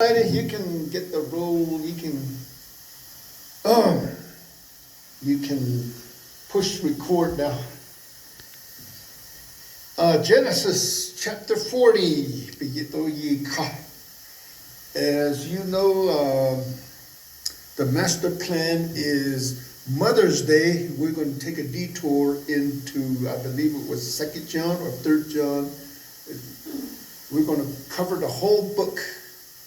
You can get the roll. You can push record now. Genesis chapter 40. As you know, the master plan is Mother's Day. We're going to take a detour into, I believe it was 2nd John or 3rd John. We're going to cover the whole book.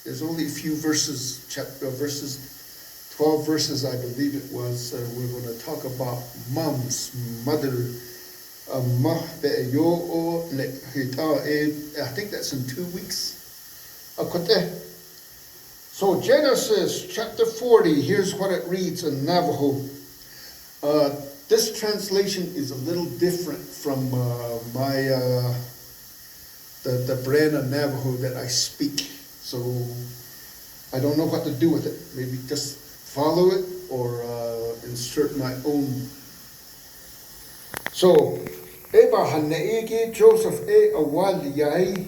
There's only a few verses, 12 verses, I believe it was. We're going to talk about mother. I think that's in 2 weeks. So Genesis chapter 40, here's what it reads in Navajo. This translation is a little different from the brand of Navajo that I speak. So I don't know what to do with it. Maybe just follow it or insert my own. So, Abraham Joseph awaliyai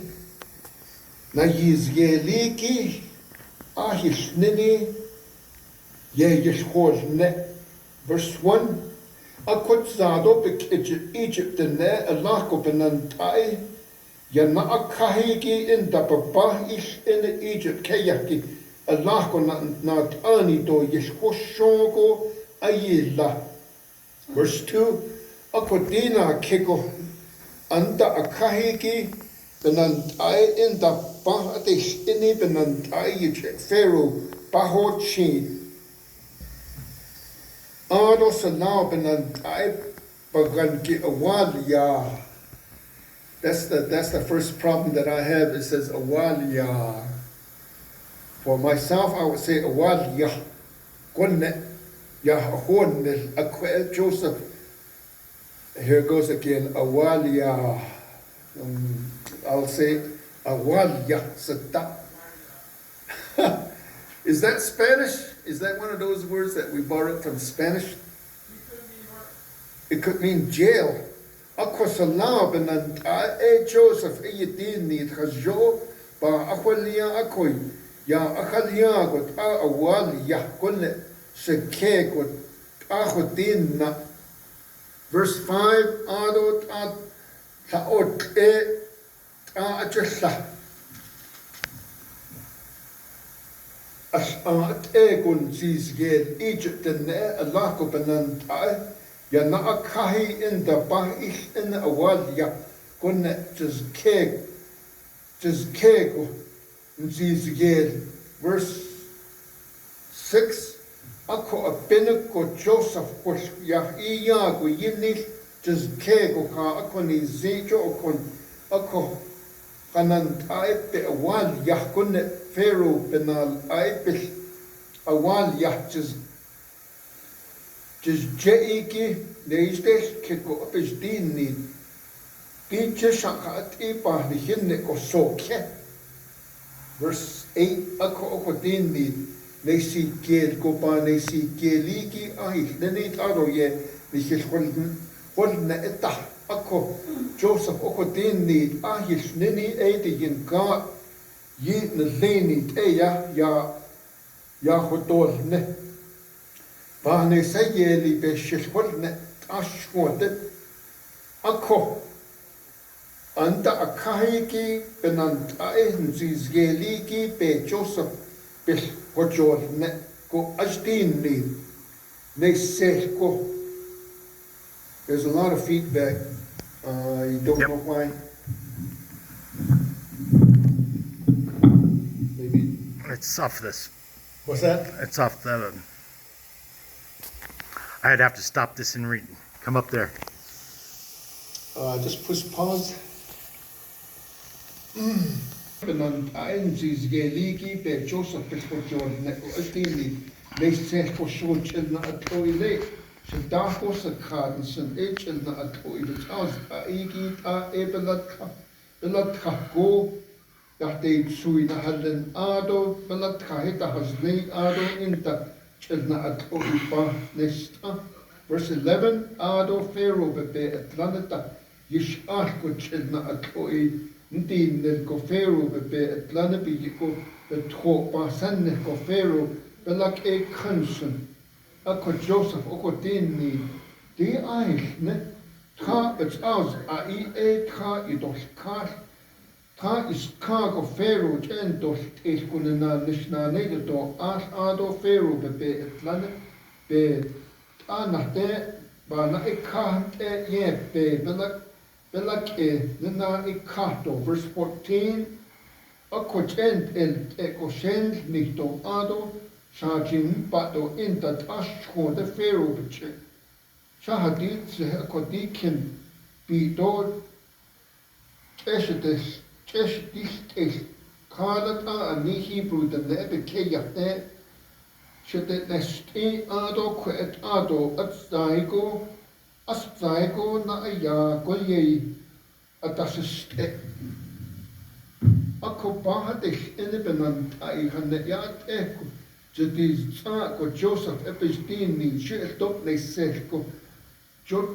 na yizgeliki ahisnini yeshkozne. Verse 1. Akut zado bek Egypt ne alako benantai. Yana akahiki in the papa is in Egypt kayaki alako na ani do yeshkoshongo ayila. Verse 2. Akodina keko anda akahiki benantai in the bahatish ini benantai Pharaoh bahochin. Ado sanao benantai baganki awaliya. That's the first problem that I have. It says awaliya. For myself, I would say awaliya. Gonne yahonne akwel Joseph. Here it goes again. Awaliya. I'll say awaliya sata. Is that Spanish? Is that one of those words that we borrowed from Spanish? It could mean jail. Ako salam benanta Joseph yedini thajo ba akhwaliya akoy ya akhaliya got awal ya konne sheke got akhodinna. Verse 5 adot at taot ajalla as gun zizgel Egypt ne alako benanta. Ya na akahi in the bahish in the awaliya konne just keg nzizgel. Verse 6. Ako abenako Joseph was ya go yinish just keg ka ako ni zejo kon ako kanan aipe awaliya konne Pharaoh benal aipe awaliya just jeiki neistes keko apesdini pinche shakat ipa ni hinne ko sokhe. Verse 8. Ako dini nesi kel ko pa nesi keliki ahi neni taro ye ni holna eta ako Joseph dini ahi neni ete yin ka yi nleni teya ya hotol ne. Bahne sayeli be shishwalne ashwode ako anda akahiki benantae nzizgeliki be Joseph be hojolne ko ashdini ne seko. There's a lot of feedback. You don't know why. Maybe it's off this. What's that? It's off the. I'd have to stop this and read. Come up there. Just push pause. Joseph Verse 11. Ado Pharaoh bebe atlaneta yishar ko chilna atoi Ndi nel go Pharaoh be Atlanta be go the talk basan nel go Pharaoh be like a consent. Ako Joseph oko din ni di ay ne ta it's aus a ta I dos ka ta is ka go Pharaoh jen dos es kunna nishna ne do as ado Pharaoh be Atlanta be ana te ba na e ka te ye be like na e ka do verse 14 ako jen el ko shen ni do ado Shajin bato in the Ashko the Pharaoh biche. Shahadit Kodikin be do Eshitis Kalata and Hebrew the Nebekayate should it nesti ado quet ado Astaigo na ya goye at assist. Ako bahadish inibenan I hanayat echo. Jadi ko Joseph epistine ni shiltop ne seko jot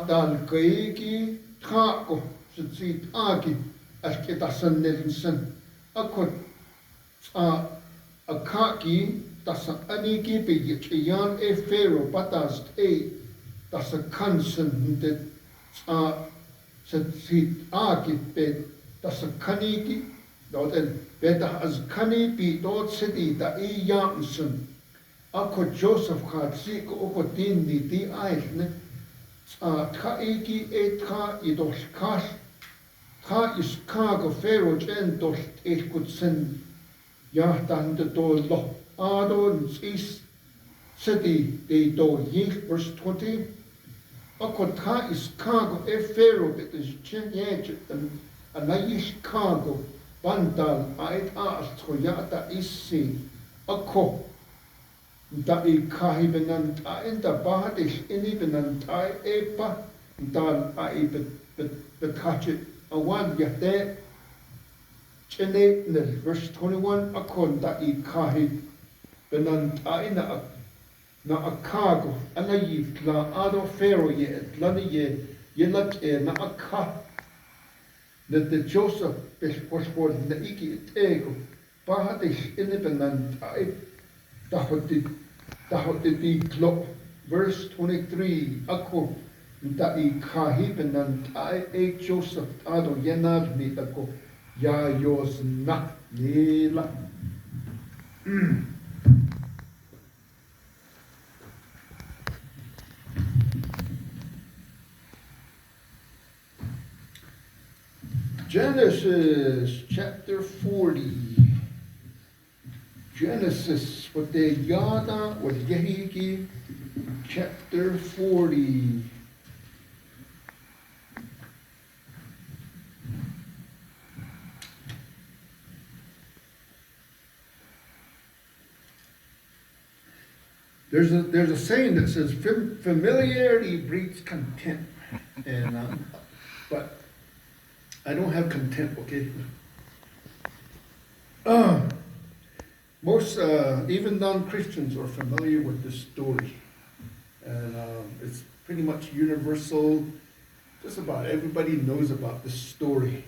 dan keiki trako sit agi as ketasan nelinsen akot akaki tasa aniki be yan e Pharaoh patast tasa kansen de sit agi be tasa kaniki dort better as kani be dort city da jansen ako Joseph had si ko din ni di ne kaiki tra I dos kas ka is ka go Pharaoh jen dos could send ja dan de do lo adon is city de do verse 20 ako ka is ka go Pharaoh bit is chen ye and na is ka go Bandal ait Hódeeyáadaa issi ako da I kahibenan in da bahadish inibenan epa dal I betachet awan yate chene verse 21 akon da I kahibenan na akago anayit la ado Pharaoh ye lani ye lak na akah that the Joseph was for the iki ego bahadish inibenan dahoti clock verse 23 ako da I kahibenan Joseph ado yenad ni ako ya yos na nila Genesis chapter 40. Genesis Hódeeyáadaa chapter 40. There's a saying that says familiarity breeds contempt, and but I don't have contempt, okay? Most, even non-Christians are familiar with this story. And it's pretty much universal. Just about everybody knows about this story.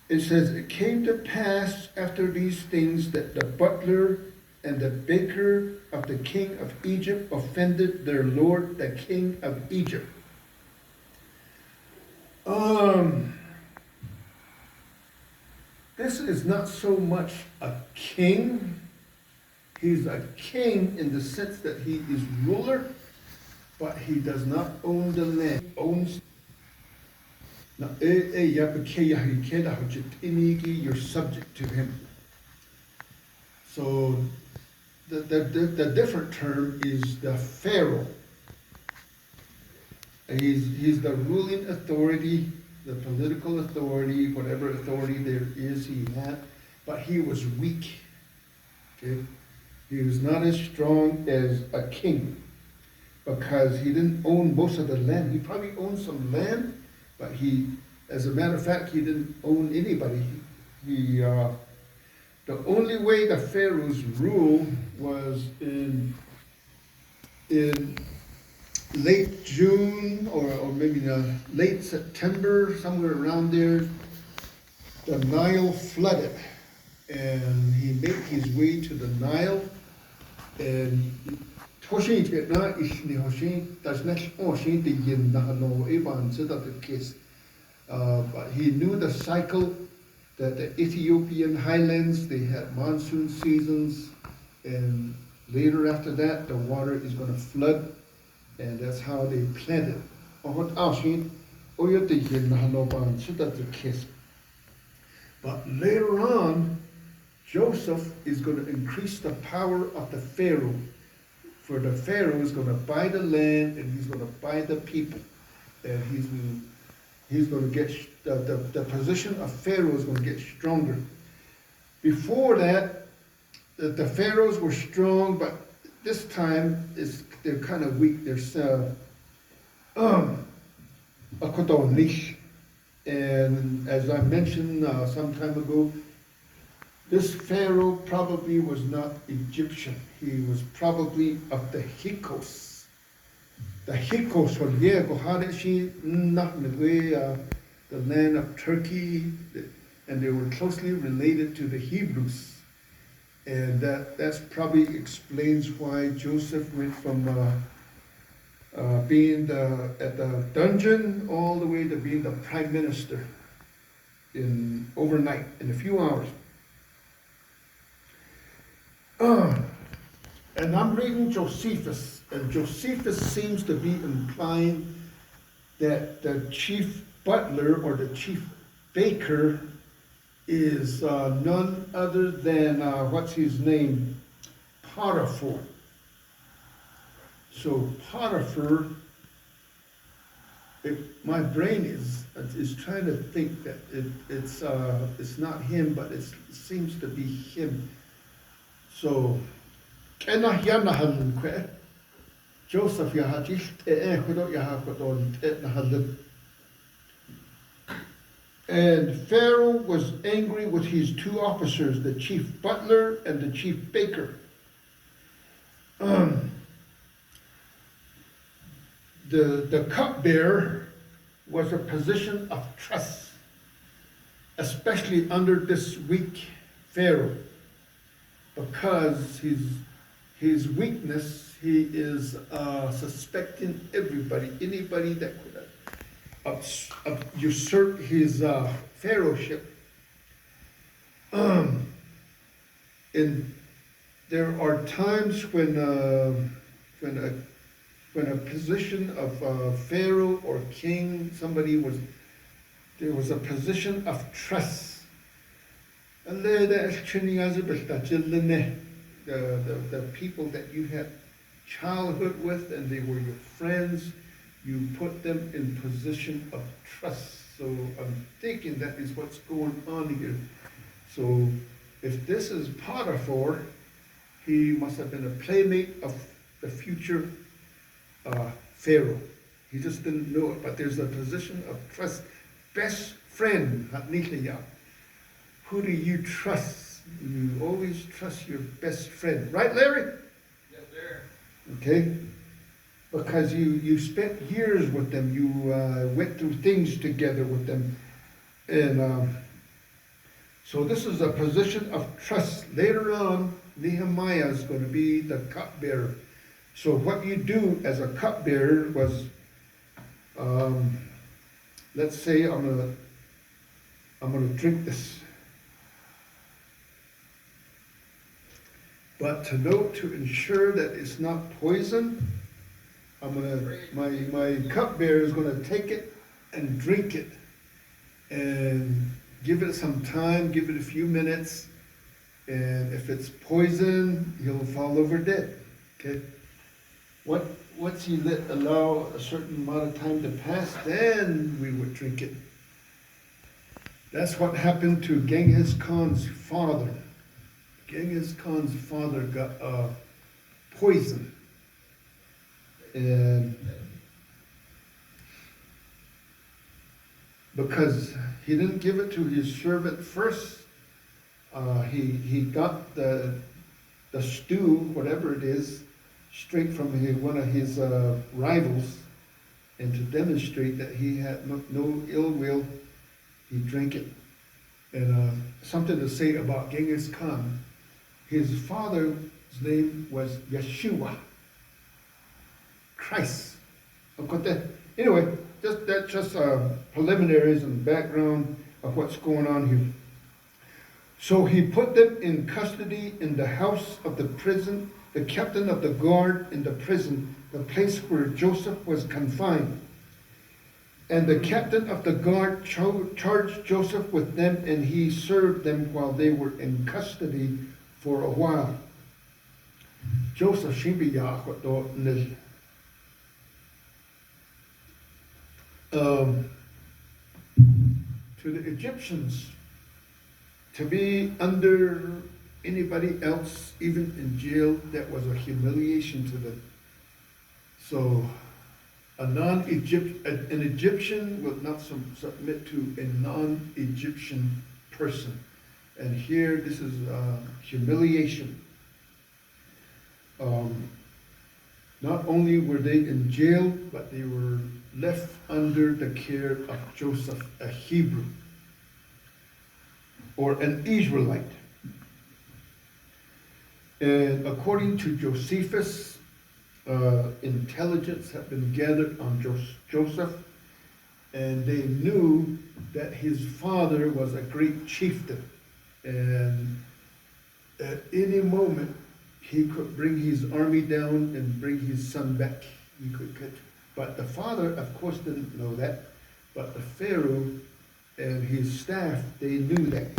It says, it came to pass after these things that the butler and the baker of the king of Egypt offended their lord, the king of Egypt. This is not so much a king. He's a king in the sense that he is ruler, but he does not own the land. He owns. You're subject to him. So the different term is the Pharaoh. He's the ruling authority, the political authority, whatever authority there is he had, but he was weak. Okay? He was not as strong as a king because he didn't own most of the land. He probably owned some land, but as a matter of fact, he didn't own anybody. The only way the Pharaoh's rule was in late June or maybe late September, somewhere around there, the Nile flooded. And he made his way to the Nile. And Hoshin Vietnam is the Hoshin, that's next Hoshin, the Yin Nahano Evan, so that the case. But he knew the cycle that the Ethiopian highlands, they had monsoon seasons, and later after that, the water is going to flood, and that's how they planted. But later on, Joseph is going to increase the power of the Pharaoh. For the Pharaoh is going to buy the land, and he's going to buy the people, and he's going to get the position of Pharaoh is going to get stronger. Before that, the Pharaohs were strong, but this time they're kind of weak. There's and as I mentioned some time ago, this Pharaoh probably was not Egyptian. He was probably of the Hyksos. The Hyksos were the land of Turkey, and they were closely related to the Hebrews. And that's probably explains why Joseph went from being at the dungeon all the way to being the prime minister overnight, in a few hours. And I'm reading Josephus, and Josephus seems to be implying that the chief butler or the chief baker is none other than, what's his name? Potiphar. So Potiphar, my brain is trying to think that it's not him, but it seems to be him. So, Joseph and Pharaoh was angry with his two officers, the chief butler and the chief baker. The cupbearer was a position of trust, especially under this weak Pharaoh, because his weakness, he is suspecting anybody that could usurp his pharaohship. And there are times when a position of pharaoh or king, there was a position of trust. And the people that you had childhood with and they were your friends, you put them in position of trust. So I'm thinking that is what's going on here. So if this is Potiphar, he must have been a playmate of the future Pharaoh. He just didn't know it, but there's a position of trust. Best friend, who do you trust? You always trust your best friend. Right, Larry? Yes, sir. Okay? Because you spent years with them. You went through things together with them. And so this is a position of trust. Later on, Nehemiah is going to be the cupbearer. So what you do as a cupbearer was, let's say I'm gonna drink this. But to ensure that it's not poison, my cupbearer is gonna take it and drink it, and give it some time, give it a few minutes, and if it's poison, he'll fall over dead. Okay. Once you allow a certain amount of time to pass, then we would drink it. That's what happened to Genghis Khan's father. Genghis Khan's father got poisoned. And because he didn't give it to his servant first, he got the stew, whatever it is, straight from one of his rivals, and to demonstrate that he had no ill will, he drank it. And something to say about Genghis Khan. His father's name was Yeshua, Christ. Anyway, that's just preliminaries and background of what's going on here. So he put them in custody in the house of the prison, the captain of the guard in the prison, the place where Joseph was confined. And the captain of the guard charged Joseph with them, and he served them while they were in custody for a while. Joseph to the Egyptians, to be under anybody else, even in jail, that was a humiliation to them. So an Egyptian will not submit to a non-Egyptian person. And here, this is humiliation. Not only were they in jail, but they were left under the care of Joseph, a Hebrew, or an Israelite. And according to Josephus, intelligence had been gathered on Joseph, and they knew that his father was a great chieftain, and at any moment he could bring his army down and bring his son back. He could catch. But the father, of course, didn't know that, but the Pharaoh and his staff, they knew that.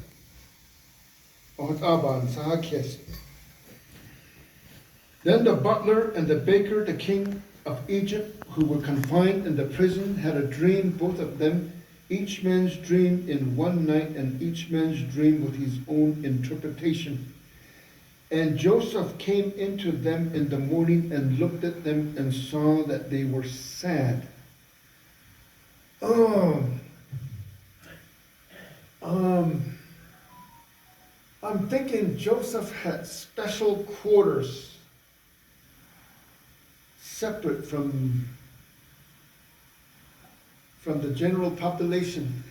Then the butler and the baker, the king of Egypt, who were confined in the prison, had a dream, both of them, each man's dream in one night, and each man's dream with his own interpretation. And Joseph came into them in the morning and looked at them and saw that they were sad. I'm thinking Joseph had special quarters separate from the general population.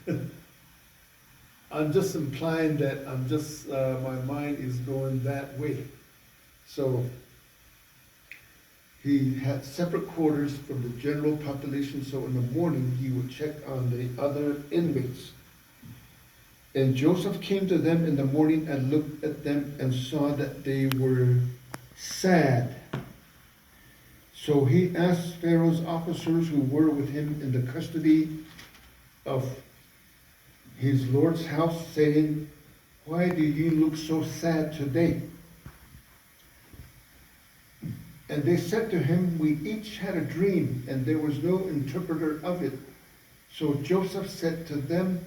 I'm just implying that my mind is going that way. So he had separate quarters from the general population, so in the morning he would check on the other inmates. And Joseph came to them in the morning and looked at them and saw that they were sad. So he asked Pharaoh's officers who were with him in the custody of his Lord's house, saying, "Why do you look so sad today?" And they said to him, "We each had a dream, and there was no interpreter of it." So Joseph said to them,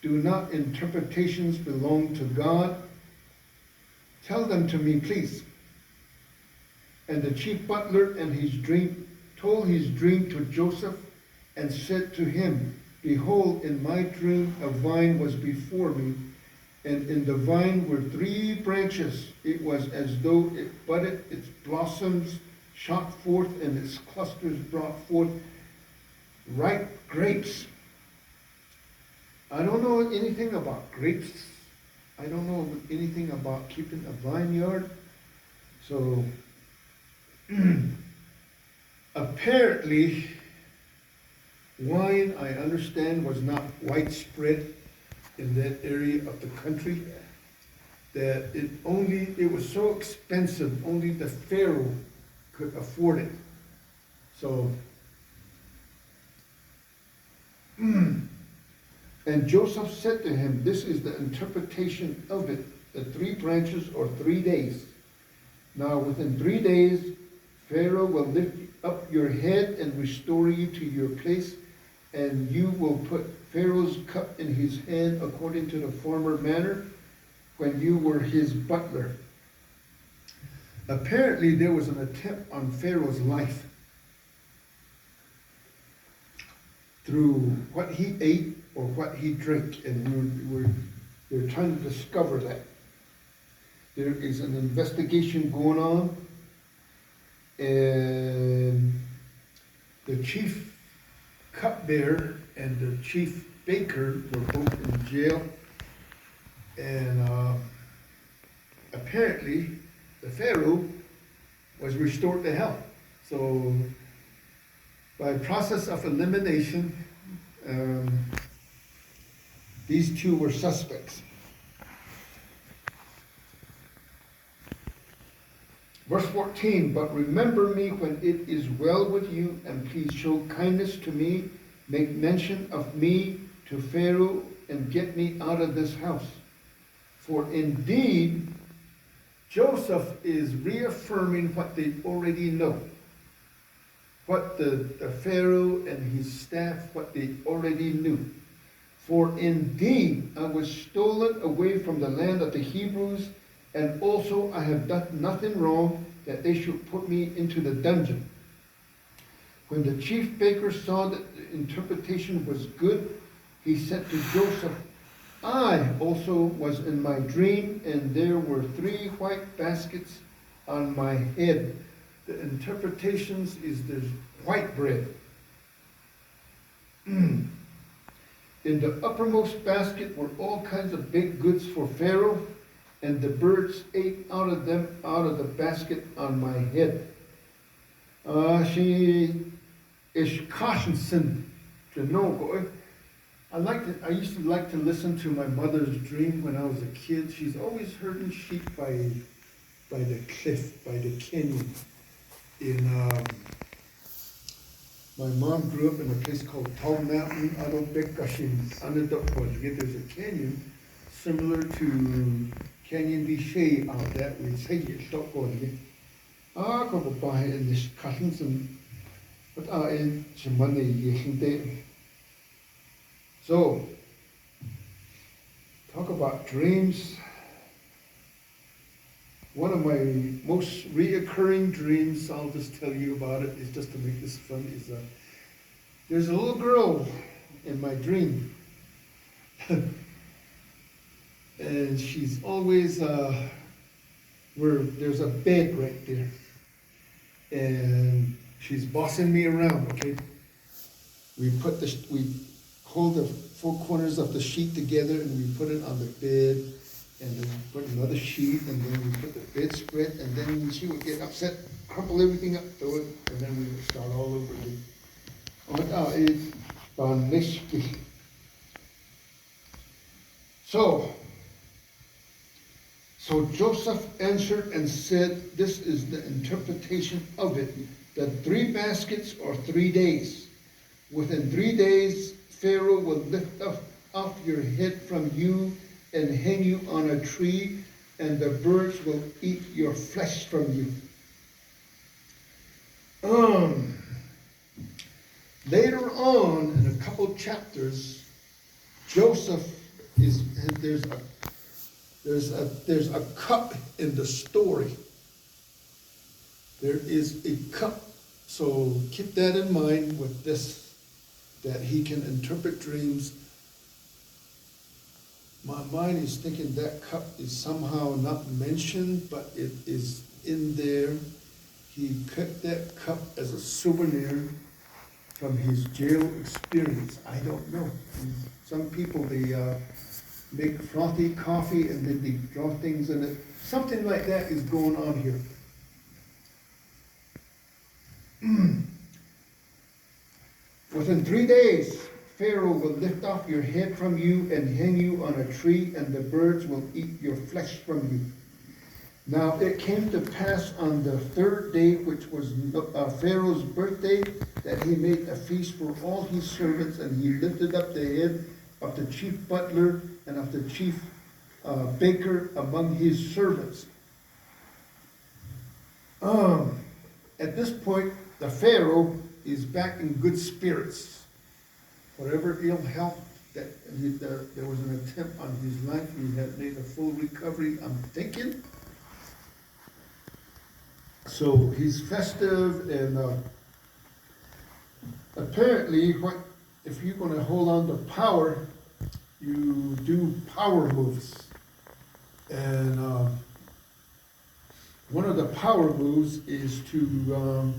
"Do not interpretations belong to God? Tell them to me, please." And the chief butler and his dream told his dream to Joseph and said to him, "Behold, in my dream a vine was before me, and in the vine were 3 branches. It was as though it budded, its blossoms shot forth, and its clusters brought forth ripe grapes." I don't know anything about grapes. I don't know anything about keeping a vineyard. So apparently, wine, I understand, was not widespread in that area of the country, that it was so expensive, only the Pharaoh could afford it. So, and Joseph said to him, "This is the interpretation of it, the 3 branches or 3 days. Now within 3 days, Pharaoh will lift up your head and restore you to your place, and you will put Pharaoh's cup in his hand according to the former manner when you were his butler." Apparently there was an attempt on Pharaoh's life through what he ate or what he drank, and we're trying to discover that. There is an investigation going on, and the chief cupbearer and the chief baker were both in jail. And apparently, the Pharaoh was restored to health. So, by process of elimination, these two were suspects. Verse 14, but remember me when it is well with you, and please show kindness to me, make mention of me to Pharaoh, and get me out of this house. For indeed, Joseph is reaffirming what they already know. What the Pharaoh and his staff, what they already knew. For indeed, I was stolen away from the land of the Hebrews, and also I have done nothing wrong that they should put me into the dungeon. When the chief baker saw that the interpretation was good, he said to Joseph, I also was in my dream, and there were 3 white baskets on my head. The interpretations is there's white bread. In the uppermost basket were all kinds of baked goods for Pharaoh, and the birds ate out of the basket on my head. She is cautioned to know. I used to like to listen to my mother's dream when I was a kid. She's always herding sheep by the cliff, by the canyon. My mom grew up in a place called Tall Mountain. I don't think there's a canyon similar to Canyon Vichy out that we say you stop going. Go by in this cousins and but in some money yesterday. So talk about dreams. One of my most reoccurring dreams, I'll just tell you about it, is just to make this fun, is there's a little girl in my dream. And she's always, where there's a bed right there. And she's bossing me around, okay? We hold the 4 corners of the sheet together and we put it on the bed. And then we put another sheet, and then we put the bed spread, and then she would get upset, crumple everything up, throw it, and then we would start all over again. So Joseph answered and said, this is the interpretation of it, that 3 baskets are 3 days. Within 3 days, Pharaoh will lift off your head from you and hang you on a tree, and the birds will eat your flesh from you. Later on, in a couple chapters, Joseph there's a cup in the story. There is a cup. So keep that in mind with this, that he can interpret dreams. My mind is thinking that cup is somehow not mentioned, but it is in there. He kept that cup as a souvenir from his jail experience. I don't know. Some people, they make frothy coffee and then they draw things in it. Something like that is going on here. Within 3 days, Pharaoh will lift off your head from you and hang you on a tree, and the birds will eat your flesh from you. Now it came to pass on the 3rd day, which was Pharaoh's birthday, that he made a feast for all his servants, and he lifted up the head of the chief butler and of the chief baker among his servants. At this point, the Pharaoh is back in good spirits. Whatever ill health that there was an attempt on his life, he had made a full recovery, I'm thinking. So he's festive, and apparently, if you're going to hold on to power, you do power moves. And one of the power moves is to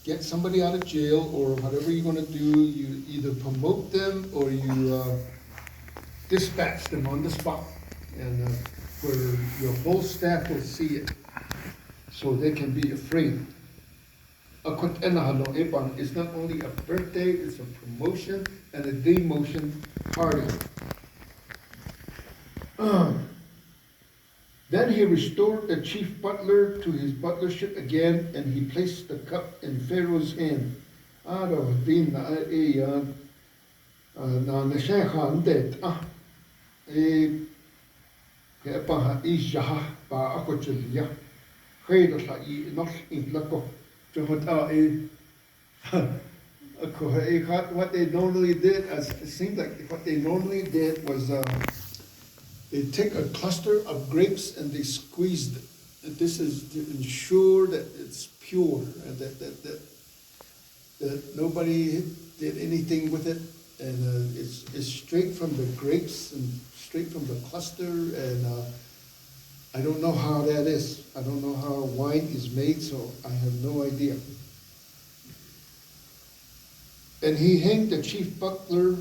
get somebody out of jail, or whatever you're gonna do. You either promote them or you dispatch them on the spot, and where your whole staff will see it, so they can be afraid. It's not only a birthday, it's a promotion and a demotion party. Then he restored the chief butler to his butlership again, and he placed the cup in Pharaoh's hand. What they normally did, it seemed like what they normally did was they take a cluster of grapes and they squeezed it. And this is to ensure that it's pure, and that nobody did anything with it. And it's straight from the grapes and straight from the cluster. And I don't know how that is. I don't know how wine is made, so I have no idea. And he hanged the chief butler,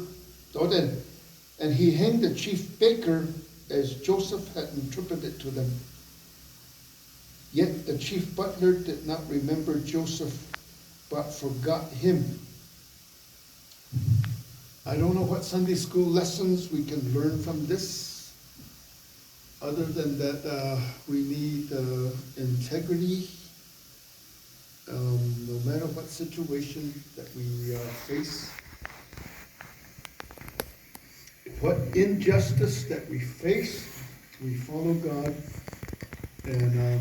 and he hanged the chief baker as Joseph had interpreted to them. Yet the chief butler did not remember Joseph, but forgot him. I don't know what Sunday school lessons we can learn from this, other than that we need integrity, no matter what situation that we face. What injustice that we face, we follow God. And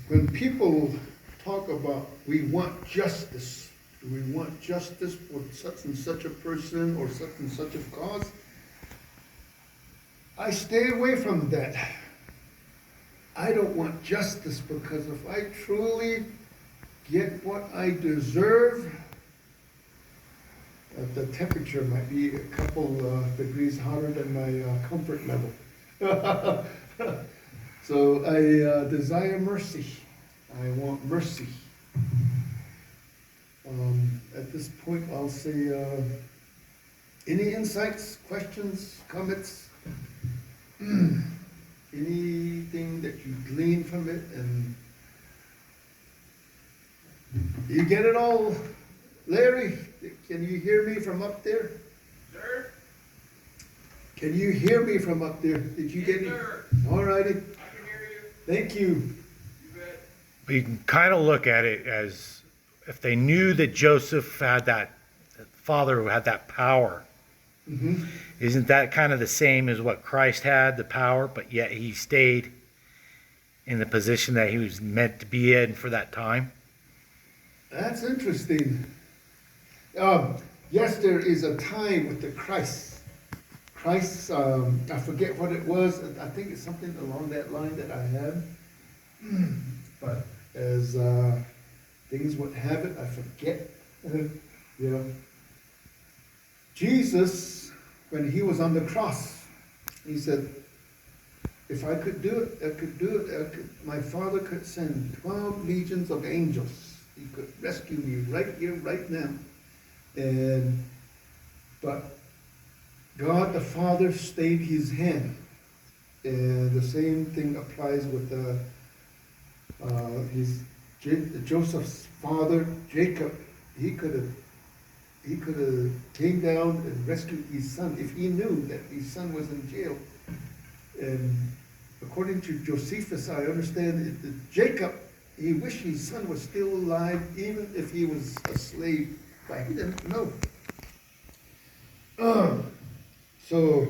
when people talk about we want justice for such and such a person or such and such a cause, I stay away from that. I don't want justice, because if I truly get what I deserve, the temperature might be a couple degrees hotter than my comfort level. So I desire mercy. I want mercy. At this point, I'll say, any insights, questions, comments, anything that you glean from it, and you get it all, Larry? Can you hear me from up there? Sir? Can you hear me from up there? Did you get it? Sir. All righty. I can hear you. Thank you. You bet. But you can kind of look at it as if they knew that Joseph had that father who had that power. Mm-hmm. Isn't that kind of the same as what Christ had, the power, but yet he stayed in the position that he was meant to be in for that time? That's interesting. Yes, there is a time with the Christ. I forget what it was. I think it's something along that line that I have. But as things would have it, I forget. Jesus, when he was on the cross, he said, if I could do it, I could do it. My Father could send 12 legions of angels. He could rescue me right here, right now. But God the Father stayed his hand. And the same thing applies with Joseph's father, Jacob. He could have came down and rescued his son if he knew that his son was in jail. And according to Josephus, I understand that Jacob, he wished his son was still alive, even if he was a slave, but he didn't know. So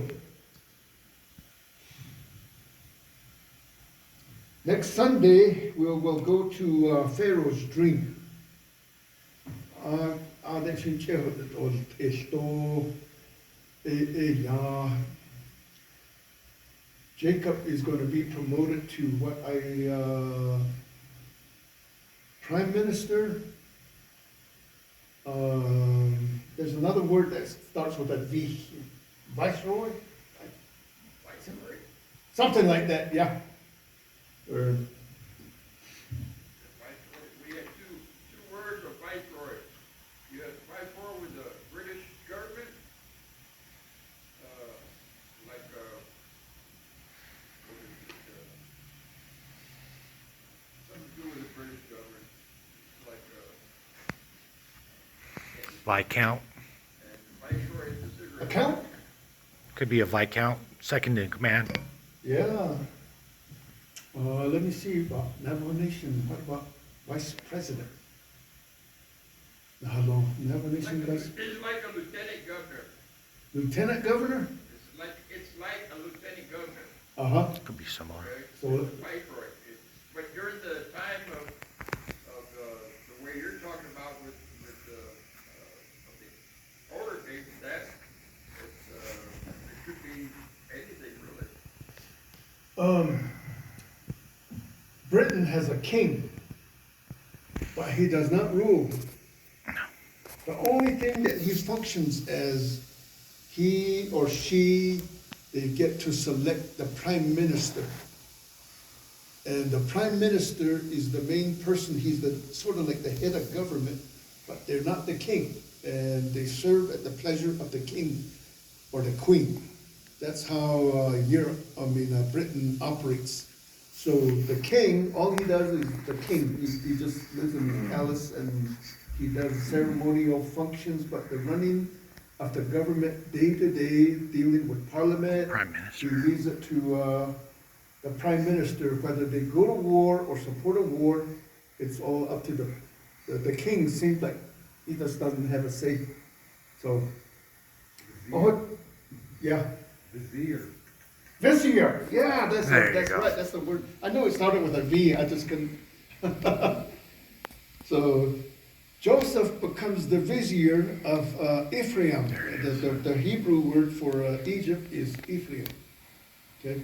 next Sunday we'll go to Pharaoh's dream. Jacob is going to be promoted to what prime minister. There's another word that starts with a V. Viceroy? Something like that, yeah. Or, Viceroy. We had two words of viceroy. You had viceroy with the British government, like, what is it, something to do with the British government, like, Viscount. and viceroy is the cigarette. account? Could be a viscount, second in command. Yeah. Let me see, Navajo Nation, what about vice president? Hello, Navajo Nation vice, It's like a lieutenant governor. lieutenant governor? It's like a lieutenant governor, Uh-huh, Could be similar. okay? So- It's a viceroy. But during the time of the way you're talking about with the older days, that, it could be anything really. Britain has a king, but he does not rule. The only thing that he functions as, he or she, they get to select the prime minister. And the prime minister is the main person, he's the, sort of like the head of government, but they're not the king. And they serve at the pleasure of the king or the queen. That's how Britain operates. So the king, all he does is the king. He just lives in the palace and he does ceremonial functions, but the running of the government day to day, dealing with parliament. Prime Minister. He leaves it to the prime minister, whether they go to war or support a war, it's all up to the king. Seems like he just doesn't have a say. So, yeah. Vizier, yeah, that's There you that's go. right, that's the word. I know it started with a V, I just couldn't. So, Joseph becomes the vizier of Ephraim. The Hebrew word for Egypt is Ephraim. Okay.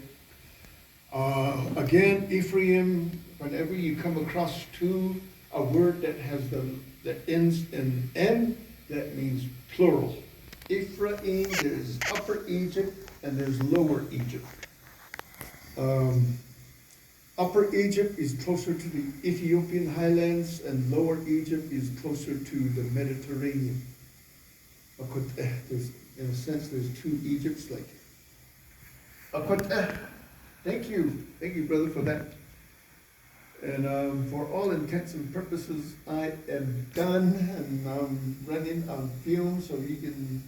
Again, Ephraim. Whenever you come across a word that has that ends in N, that means plural. Ephraim, there's Upper Egypt and there's Lower Egypt. Upper Egypt is closer to the Ethiopian highlands and Lower Egypt is closer to the Mediterranean. There's, in a sense, there's two Egypts like. Thank you, brother, for that. And for all intents and purposes, I am done and I'm running on fumes, so you can